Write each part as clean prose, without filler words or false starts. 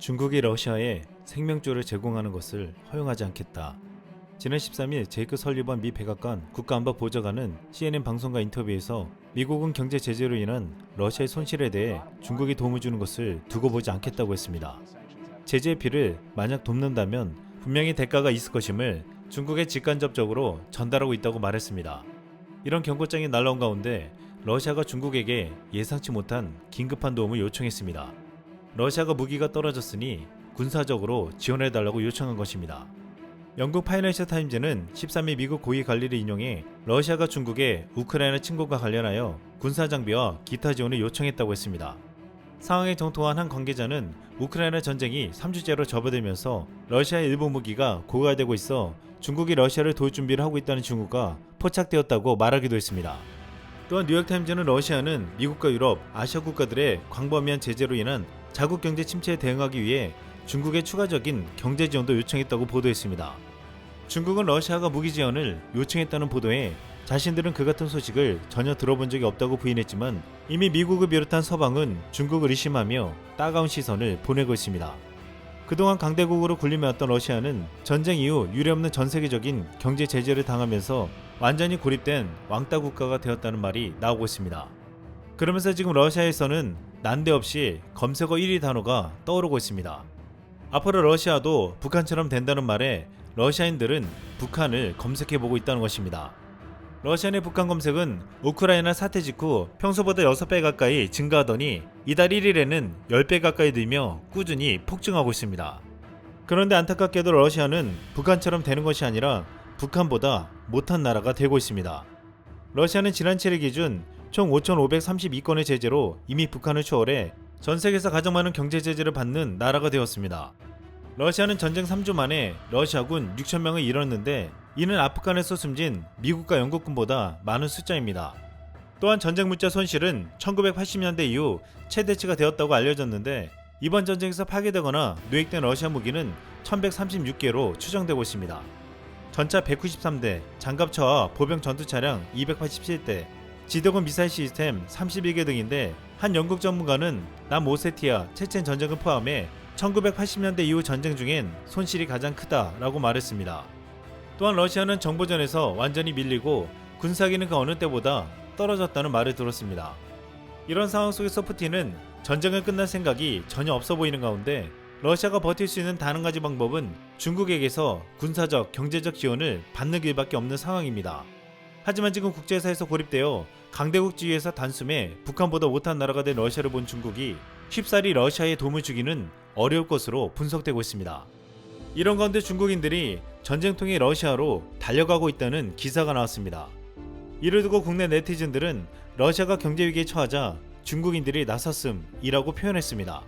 중국이 러시아에 생명줄을 제공하는 것을 허용하지 않겠다. 지난 13일 제이크 설리번 미 백악관 국가안보 보좌관은 CNN 방송과 인터뷰에서 미국은 경제 제재로 인한 러시아의 손실에 대해 중국이 도움을 주는 것을 두고 보지 않겠다고 했습니다. 제재의 피를 만약 돕는다면 분명히 대가가 있을 것임을 중국에 직간접적으로 전달하고 있다고 말했습니다. 이런 경고장이 날라온 가운데 러시아가 중국에게 예상치 못한 긴급한 도움을 요청했습니다. 러시아가 무기가 떨어졌으니 군사적으로 지원해달라고 요청한 것입니다. 영국 파이낸셜 타임즈는 13일 미국 고위 관리를 인용해 러시아가 중국에 우크라이나 침공과 관련하여 군사장비와 기타 지원을 요청했다고 했습니다. 상황에 정통한 한 관계자는 우크라이나 전쟁이 3주째로 접어들면서 러시아의 일부 무기가 고갈되고 있어 중국이 러시아를 도울 준비를 하고 있다는 징후가 포착되었다고 말하기도 했습니다. 또한 뉴욕타임즈는 러시아는 미국과 유럽, 아시아 국가들의 광범위한 제재로 인한 자국 경제 침체에 대응하기 위해 중국의 추가적인 경제 지원도 요청했다고 보도했습니다. 중국은 러시아가 무기 지원을 요청했다는 보도에 자신들은 그 같은 소식을 전혀 들어본 적이 없다고 부인했지만 이미 미국을 비롯한 서방은 중국을 의심하며 따가운 시선을 보내고 있습니다. 그동안 강대국으로 군림해왔던 러시아는 전쟁 이후 유례없는 전세계적인 경제 제재를 당하면서 완전히 고립된 왕따 국가가 되었다는 말이 나오고 있습니다. 그러면서 지금 러시아에서는 난데없이 검색어 1위 단어가 떠오르고 있습니다. 앞으로 러시아도 북한처럼 된다는 말에 러시아인들은 북한을 검색해보고 있다는 것입니다. 러시아 내 북한 검색은 우크라이나 사태 직후 평소보다 6배 가까이 증가하더니 이달 1일에는 10배 가까이 늘며 꾸준히 폭증하고 있습니다. 그런데 안타깝게도 러시아는 북한처럼 되는 것이 아니라 북한보다 못한 나라가 되고 있습니다. 러시아는 지난 7일 기준 총 5,532건의 제재로 이미 북한을 초월해 전 세계에서 가장 많은 경제 제재를 받는 나라가 되었습니다. 러시아는 전쟁 3주 만에 러시아군 6,000명을 잃었는데 이는 아프간에서 숨진 미국과 영국군보다 많은 숫자입니다. 또한 전쟁 물자 손실은 1980년대 이후 최대치가 되었다고 알려졌는데 이번 전쟁에서 파괴되거나 누액된 러시아 무기는 1136개로 추정되고 있습니다. 전차 193대, 장갑차와 보병 전투차량 287대, 지대공 미사일 시스템 31개 등인데 한 영국 전문가는 남오세티아, 체첸 전쟁을 포함해 1980년대 이후 전쟁 중엔 손실이 가장 크다라고 말했습니다. 또한 러시아는 정보전에서 완전히 밀리고 군사기는 그 어느 때보다 떨어졌다는 말을 들었습니다. 이런 상황 속에서 푸틴은 전쟁을 끝날 생각이 전혀 없어 보이는 가운데 러시아가 버틸 수 있는 단 한 가지 방법은 중국에게서 군사적, 경제적 지원을 받는 길밖에 없는 상황입니다. 하지만 지금 국제사에서 고립되어 강대국 지위에서 단숨에 북한보다 못한 나라가 된 러시아를 본 중국이 쉽사리 러시아에 도움을 주기는 어려울 것으로 분석되고 있습니다. 이런 가운데 중국인들이 전쟁통의 러시아로 달려가고 있다는 기사가 나왔습니다. 이를 두고 국내 네티즌들은 러시아가 경제위기에 처하자 중국인들이 나섰음이라고 표현했습니다.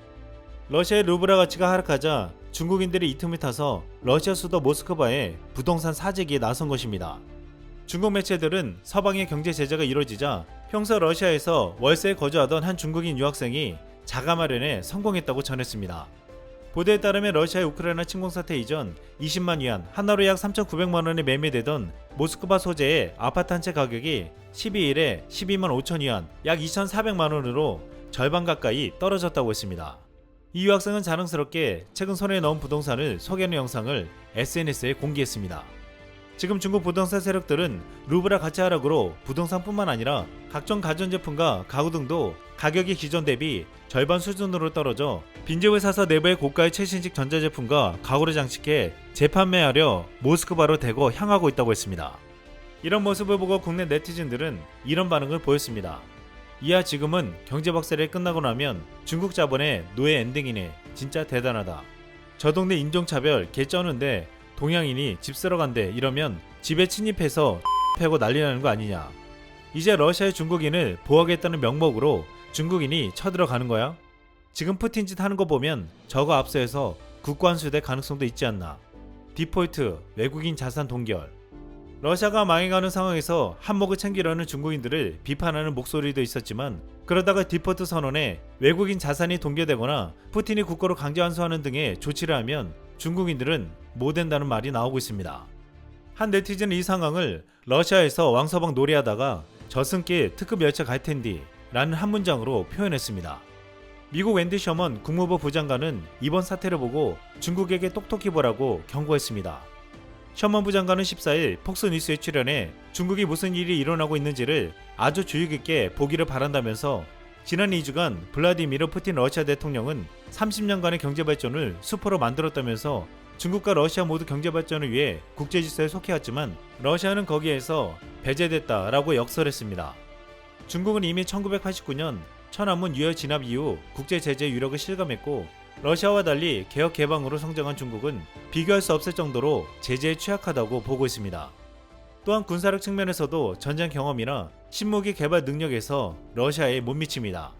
러시아의 루브라 가치가 하락하자 중국인들이 이 틈을 타서 러시아 수도 모스크바에 부동산 사재기에 나선 것입니다. 중국 매체들은 서방의 경제 제재가 이뤄지자 평소 러시아에서 월세에 거주하던 한 중국인 유학생이 자가 마련에 성공했다고 전했습니다. 보도에 따르면 러시아의 우크라이나 침공 사태 이전 20만 위안, 하나로 약 3,900만 원에 매매되던 모스크바 소재의 아파트 한 채 가격이 12일에 12만 5천 위안, 약 2,400만 원으로 절반 가까이 떨어졌다고 했습니다. 이 유학생은 자랑스럽게 최근 손에 넣은 부동산을 소개하는 영상을 SNS에 공개했습니다. 지금 중국 부동산 세력들은 루브라 가치 하락으로 부동산뿐만 아니라 각종 가전제품과 가구 등도 가격이 기존 대비 절반 수준으로 떨어져 빈집을 사서 내부에 고가의 최신식 전자제품과 가구를 장식해 재판매하려 모스크바로 대거 향하고 있다고 했습니다. 이런 모습을 보고 국내 네티즌들은 이런 반응을 보였습니다. 이야 지금은 경제박살이 끝나고 나면 중국 자본의 노예 엔딩이네. 진짜 대단하다. 저 동네 인종차별 개 쩌는데 동양인이 집 쓰러 간대 이러면 집에 침입해서 패고 난리 나는 거 아니냐. 이제 러시아의 중국인을 보호하겠다는 명목으로 중국인이 쳐들어가는 거야? 지금 푸틴 짓 하는 거 보면 저거 앞서서 국가 환수될 가능성도 있지 않나. 디폴트, 외국인 자산 동결. 러시아가 망해가는 상황에서 한몫을 챙기려는 중국인들을 비판하는 목소리도 있었지만 그러다가 디폴트 선언에 외국인 자산이 동결되거나 푸틴이 국고를 강제 환수하는 등의 조치를 하면 중국인들은 못 된다는 말이 나오고 있습니다. 한 네티즌은 이 상황을 러시아에서 왕서방 놀이하다가 저승길 특급 열차 갈 텐디 라는 한 문장으로 표현했습니다. 미국 웬디 셔먼 국무부 부장관은 이번 사태를 보고 중국에게 똑똑히 보라고 경고했습니다. 셔먼 부장관은 14일 폭스뉴스에 출연해 중국이 무슨 일이 일어나고 있는지를 아주 주의 깊게 보기를 바란다면서 지난 2주간 블라디미르 푸틴 러시아 대통령은 30년간의 경제발전을 수포로 만들었다면서 중국과 러시아 모두 경제발전을 위해 국제질서에 속해왔지만 러시아는 거기에서 배제됐다라고 역설했습니다. 중국은 이미 1989년 천안문 유혈 진압 이후 국제제재 유력을 실감했고 러시아와 달리 개혁 개방으로 성장한 중국은 비교할 수 없을 정도로 제재에 취약하다고 보고 있습니다. 또한 군사력 측면에서도 전쟁 경험이나 신무기 개발 능력에서 러시아에 못 미칩니다.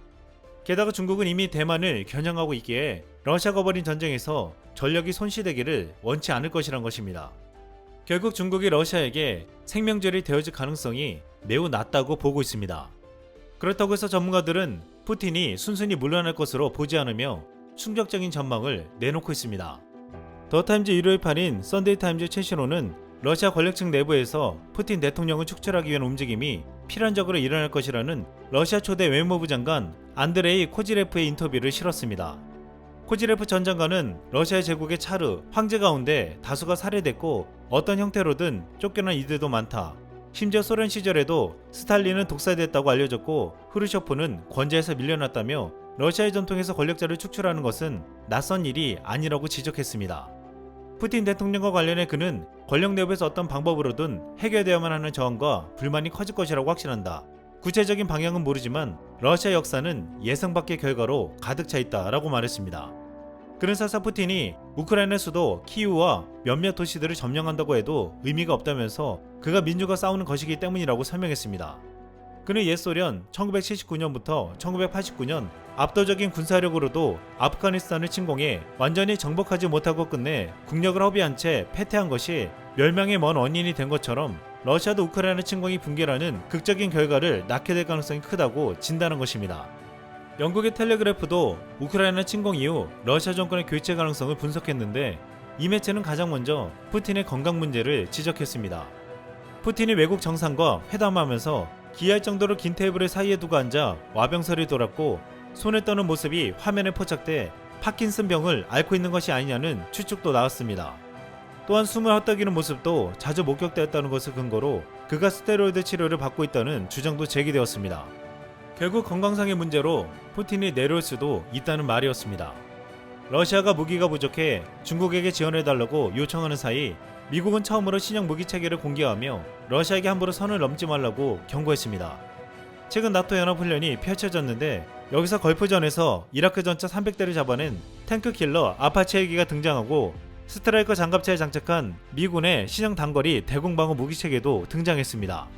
게다가 중국은 이미 대만을 겨냥하고 있기에 러시아가 벌인 전쟁에서 전력이 손실되기를 원치 않을 것이란 것입니다. 결국 중국이 러시아에게 생명줄이 되어질 가능성이 매우 낮다고 보고 있습니다. 그렇다고 해서 전문가들은 푸틴이 순순히 물러날 것으로 보지 않으며 충격적인 전망을 내놓고 있습니다. 더타임즈 일요일 판인 썬데이타임즈 최신호는 러시아 권력층 내부에서 푸틴 대통령을 축출하기 위한 움직임이 필연적으로 일어날 것이라는 러시아 초대 외무부 장관 안드레이 코지레프의 인터뷰를 실었습니다. 코지레프 전 장관은 러시아 제국의 차르, 황제 가운데 다수가 살해됐고 어떤 형태로든 쫓겨난 이들도 많다. 심지어 소련 시절에도 스탈린은 독살됐다고 알려졌고 후르쇼프는 권좌에서 밀려났다며 러시아의 전통에서 권력자를 축출하는 것은 낯선 일이 아니라고 지적했습니다. 푸틴 대통령과 관련해 그는 권력 내부에서 어떤 방법으로든 해결되어야만 하는 저항과 불만이 커질 것이라고 확신한다. 구체적인 방향은 모르지만 러시아 역사는 예상 밖의 결과로 가득 차 있다라고 말했습니다. 그는 설사 푸틴이 우크라이나 수도 키이우와 몇몇 도시들을 점령한다고 해도 의미가 없다면서 그가 민주가 싸우는 것이기 때문이라고 설명했습니다. 그는 옛 소련 1979년부터 1989년 압도적인 군사력으로도 아프가니스탄을 침공해 완전히 정복하지 못하고 끝내 국력을 허비한 채 패퇴한 것이 멸망의 먼 원인이 된 것처럼 러시아도 우크라이나 침공이 붕괴라는 극적인 결과를 낳게 될 가능성이 크다고 진단한 것입니다. 영국의 텔레그래프도 우크라이나 침공 이후 러시아 정권의 교체 가능성을 분석했는데 이 매체는 가장 먼저 푸틴의 건강 문제를 지적했습니다. 푸틴이 외국 정상과 회담하면서 기이할 정도로 긴 테이블을 사이에 두고 앉아 와병설이 돌았고 손에 떠는 모습이 화면에 포착돼 파킨슨병을 앓고 있는 것이 아니냐는 추측도 나왔습니다. 또한 숨을 헛떡이는 모습도 자주 목격되었다는 것을 근거로 그가 스테로이드 치료를 받고 있다는 주장도 제기되었습니다. 결국 건강상의 문제로 푸틴이 내려올 수도 있다는 말이었습니다. 러시아가 무기가 부족해 중국에게 지원해달라고 요청하는 사이 미국은 처음으로 신형 무기 체계를 공개하며 러시아에게 함부로 선을 넘지 말라고 경고했습니다. 최근 나토 연합훈련이 펼쳐졌는데 여기서 걸프전에서 이라크 전차 300대를 잡아낸 탱크 킬러 아파치 헬기가 등장하고 스트라이커 장갑차에 장착한 미군의 신형 단거리 대공방어 무기체계도 등장했습니다.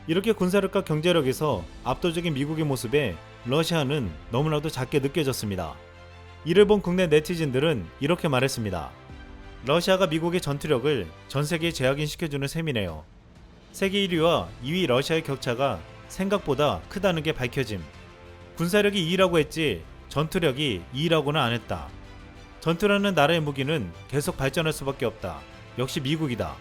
이렇게 군사력과 경제력에서 압도적인 미국의 모습에 러시아는 너무나도 작게 느껴졌습니다. 이를 본 국내 네티즌들은 이렇게 말했습니다. 러시아가 미국의 전투력을 전 세계에 재확인시켜주는 셈이네요. 세계 1위와 2위 러시아의 격차가 생각보다 크다는 게 밝혀짐. 군사력이 2위라고 했지 전투력이 2위라고는 안 했다. 전투라는 나라의 무기는 계속 발전할 수밖에 없다. 역시 미국이다.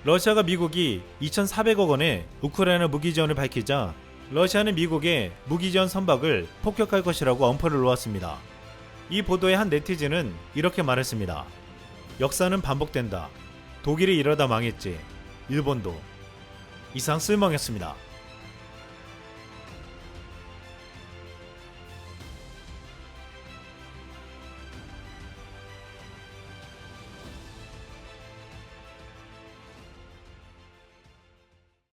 러시아가 미국이 2,400억 원의 우크라이나 무기 지원을 밝히자 러시아는 미국의 무기 지원 선박을 폭격할 것이라고 엄포를 놓았습니다. 이 보도에 한 네티즌은 이렇게 말했습니다. 역사는 반복된다. 독일이 이러다 망했지. 일본도. 이상 쓸멍이었습니다.